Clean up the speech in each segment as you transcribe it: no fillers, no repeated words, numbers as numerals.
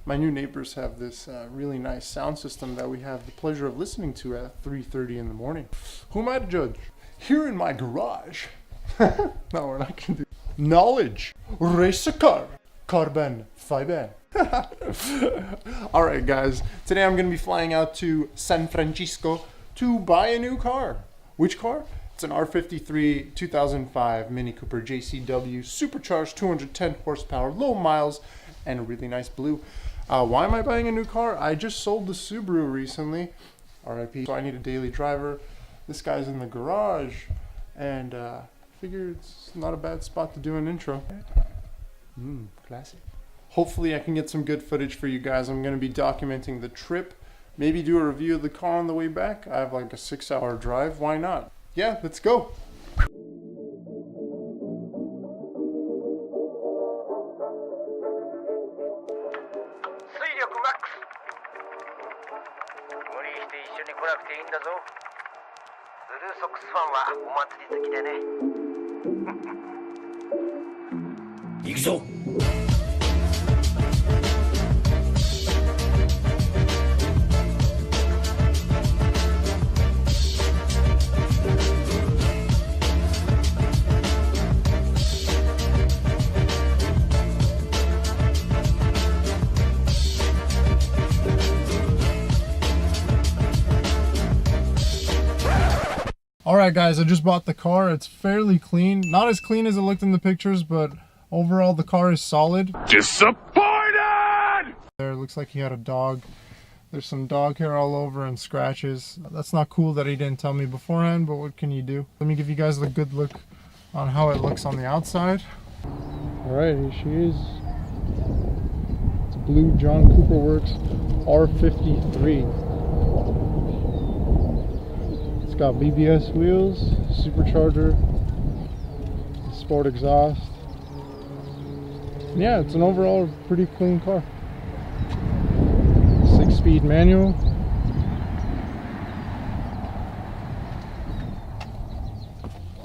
My new neighbors have this really nice sound system that we have the pleasure of listening to at 3:30 in the morning. Who am I to judge? Here in my garage. No, we're not going to do knowledge. Race a car. Carbon fiber. Alright guys, today I'm going to be flying out to San Francisco to buy a new car. Which car? It's an R53 2005 Mini Cooper JCW, supercharged, 210 horsepower, low miles, and a really nice blue. Why am I buying a new car? I just sold the Subaru recently, RIP, so I need a daily driver. This guy's in the garage, and figure it's not a bad spot to do an intro. Classic. Hopefully I can get some good footage for you guys. I'm going to be documenting the trip, maybe do a review of the car on the way back. I have like a 6-hour drive, why not? Yeah, let's go. Alright guys, I just bought the car. It's fairly clean. Not as clean as it looked in the pictures, but overall the car is solid. Disappointed! There, it looks like he had a dog. There's some dog hair all over and scratches. That's not cool that he didn't tell me beforehand, but what can you do? Let me give you guys a good look on how it looks on the outside. Alright, here she is. It's a blue John Cooper Works R53. Got BBS wheels, supercharger, sport exhaust. Yeah, it's an overall pretty clean car. 6-speed manual.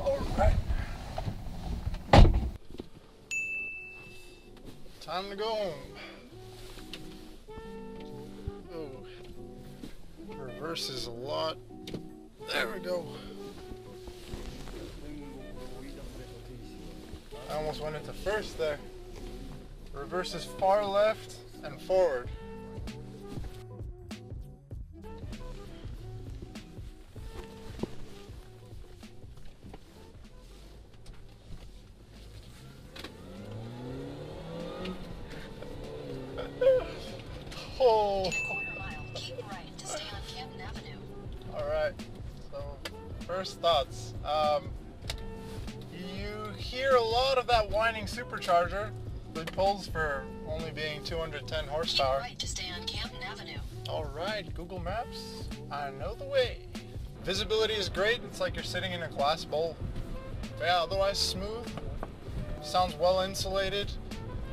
Alright. Time to go home. Oh. Reverse is a lot. There we go. I almost went into first there. Reverse is far left and forward. Oh. Alright. First thoughts. You hear a lot of that whining supercharger. It pulls for only being 210 horsepower. Keep right to stay on Camden Avenue. Alright, Google Maps. I know the way. Visibility is great. It's like you're sitting in a glass bowl. But yeah, otherwise smooth. Sounds well insulated.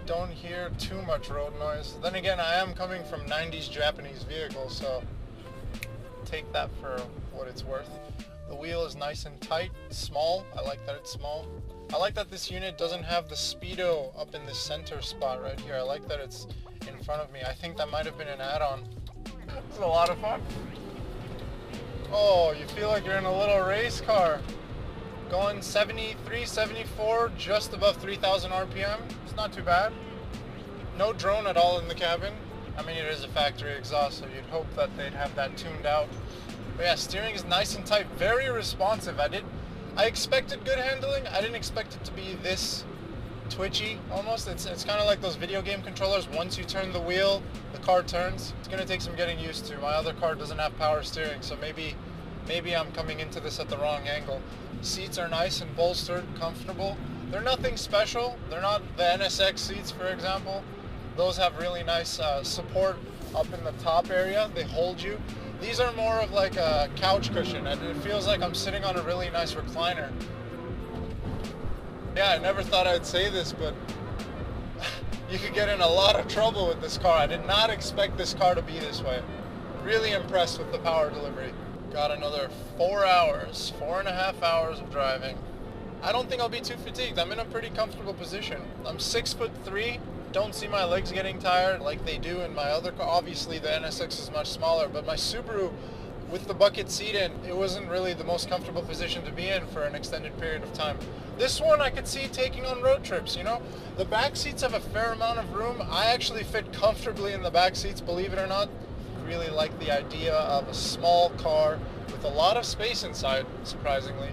Don't hear too much road noise. Then again, I am coming from 90s Japanese vehicles, so take that for what it's worth. The wheel is nice and tight, small. I like that it's small. I like that this unit doesn't have the speedo up in the center spot right here. I like that it's in front of me. I think that might have been an add-on. It's a lot of fun. Oh, you feel like you're in a little race car. Going 73, 74, just above 3,000 RPM. It's not too bad. No drone at all in the cabin. I mean, it is a factory exhaust, so you'd hope that they'd have that tuned out. But yeah, steering is nice and tight, very responsive. I expected good handling. I didn't expect it to be this twitchy almost. It's kind of like those video game controllers. Once you turn the wheel, the car turns. It's gonna take some getting used to. My other car doesn't have power steering, so maybe I'm coming into this at the wrong angle. Seats are nice and bolstered, comfortable. They're nothing special. They're not the NSX seats, for example. Those have really nice support up in the top area. They hold you. These are more of like a couch cushion, and it feels like I'm sitting on a really nice recliner. Yeah, I never thought I'd say this, but you could get in a lot of trouble with this car. I did not expect this car to be this way. Really impressed with the power delivery. Got another 4 hours, 4.5 hours of driving. I don't think I'll be too fatigued. I'm in a pretty comfortable position. I'm 6'3". Don't see my legs getting tired like they do in my other car. Obviously, the NSX is much smaller, but my Subaru, with the bucket seat in, it wasn't really the most comfortable position to be in for an extended period of time. This one I could see taking on road trips, you know? The back seats have a fair amount of room. I actually fit comfortably in the back seats, believe it or not. Really like the idea of a small car with a lot of space inside, surprisingly,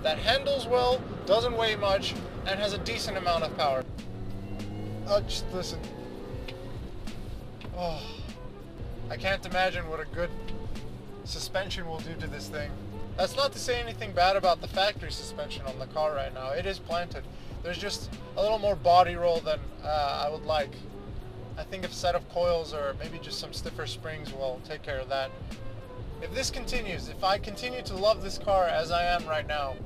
that handles well, doesn't weigh much, and has a decent amount of power. Just listen. Oh, I can't imagine what a good suspension will do to this thing. That's not to say anything bad about the factory suspension on the car right now. It is planted. There's just a little more body roll than I would like. I think a set of coils or maybe just some stiffer springs will take care of that. If this continues, if I continue to love this car as I am right now,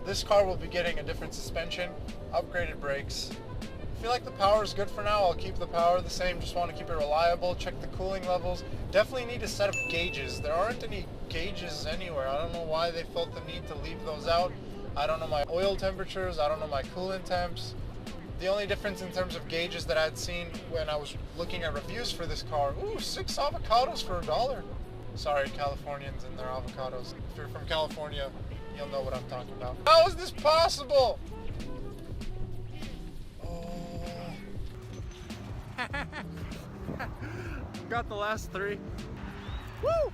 this car will be getting a different suspension, upgraded brakes. I feel like the power is good for now. I'll keep the power the same, just want to keep it reliable, check the cooling levels. Definitely need a set of gauges. There aren't any gauges anywhere. I don't know why they felt the need to leave those out. I don't know my oil temperatures, I don't know my coolant temps. The only difference in terms of gauges that I'd seen when I was looking at reviews for this car, ooh, 6 avocados for $1. Sorry, Californians and their avocados. If you're from California, you'll know what I'm talking about. How is this possible? Got the last 3. Woo!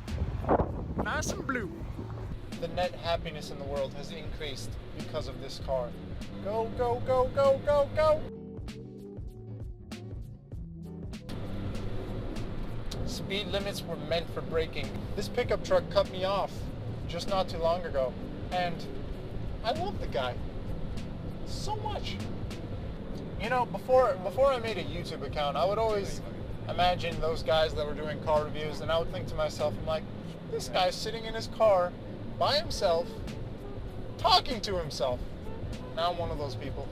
Nice and blue. The net happiness in the world has increased because of this car. Go, go, go, go, go, go! Speed limits were meant for braking. This pickup truck cut me off just not too long ago, and I love the guy so much. You know, before I made a YouTube account, I would always imagine those guys that were doing car reviews, and I would think to myself, I'm like, this guy's sitting in his car by himself, talking to himself. Now I'm one of those people.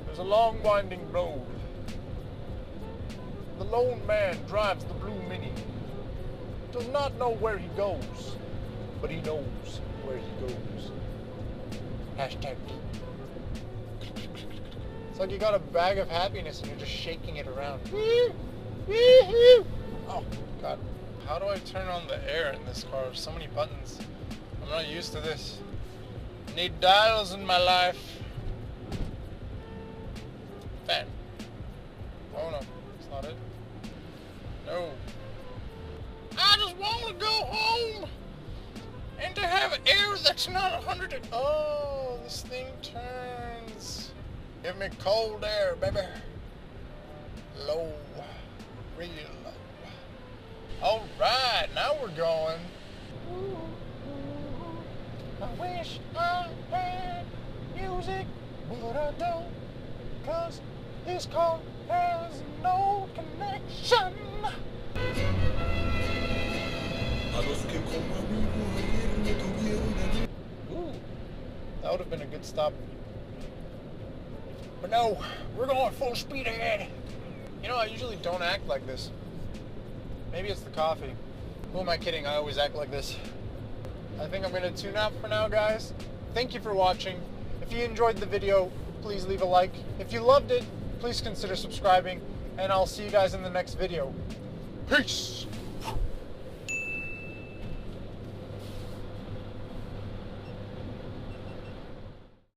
There's a long winding road. The lone man drives the blue Mini. Does not know where he goes, but he knows where he goes. Hashtag. It's like you got a bag of happiness and you're just shaking it around. Oh, God. How do I turn on the air in this car? There's so many buttons. I'm not used to this. Need dials in my life. Fan. Oh no, it's not it. No. I just want to go home and to have air that's not 100. Oh, this thing turns. Give me cold air, baby. Low. Real low. All right, now we're going. I wish I had music, but I don't, 'cause this car has no connection. Ooh, that would have been a good stop. But no, we're going full speed ahead. You know, I usually don't act like this. Maybe it's the coffee. Who am I kidding? I always act like this. I think I'm going to tune out for now, guys. Thank you for watching. If you enjoyed the video, please leave a like. If you loved it, please consider subscribing. And I'll see you guys in the next video. Peace!